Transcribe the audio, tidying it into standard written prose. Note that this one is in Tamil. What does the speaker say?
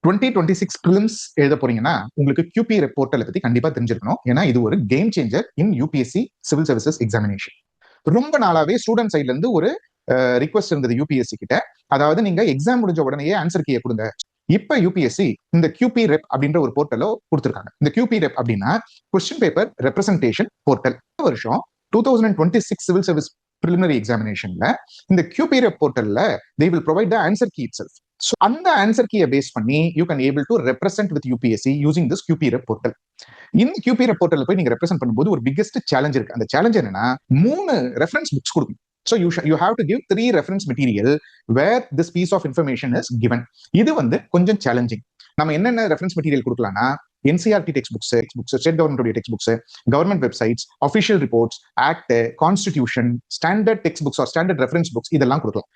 2026 ப்ரிலிம்ஸ் எழுத போறீங்கன்னா உங்களுக்கு QP ரெப் போர்ட்டலை பத்தி கண்டிப்பா தெரிஞ்சிருக்கணும். ஏன்னா இது ஒரு கேம் சேஞ்சர் இன் யூபிஎஸ்சி சிவில் சர்வீசஸ் எக்ஸாமினேஷன். ரொம்ப நாளாவே ஸ்டூடெண்ட் சைட்ல இருந்து ஒரு ரிக்வஸ்ட் இருந்தது யூபிஎஸ்சி கிட்ட. அதாவது நீங்க எக்ஸாம் முடிஞ்ச உடனே ஆன்சர் கீயை கொடுங்க. இப்ப யூபிஎஸ்சி இந்த QP ரெப் அப்படின்ற ஒரு போர்ட்டலை கொடுத்திருக்காங்க. இந்த QP ரெப் அப்படின்னா கொஸ்டின் பேப்பர் ரெப்ரசன்டேஷன் போர்ட்டல். வருஷம் 2026 சிவில் சர்வீஸ் preliminary எக்ஸாமினேஷன்ல இந்த QP ரெப் போர்ட்டல்ல they will provide the answer key itself. So அந்த ஆன்சர் கீயை பேஸ் பண்ணி you can able to represent with UPSC using this QP rep portal. இந்த QP rep portal போய் நீங்க ரெப்ரசென்ட் பண்ணும்போது ஒரு பிக்கெஸ்ட் சேலஞ்ச் இருக்கு. அந்த சேலஞ்ச் என்னன்னா 3 ரெஃபரன்ஸ் புக்ஸ் கொடுக்கும். So you have to give 3 reference material where this piece of information is given. இது கொஞ்சம் சேலஞ்சிங். நம்ம என்னென்ன ரெஃபரன்ஸ் மெட்டீரியல் கொடுக்கலாம்னா NCERT text books, state government text books, government websites, official reports, act, constitution, standard text books or standard reference books இதெல்லாம் கொடுக்கலாம்.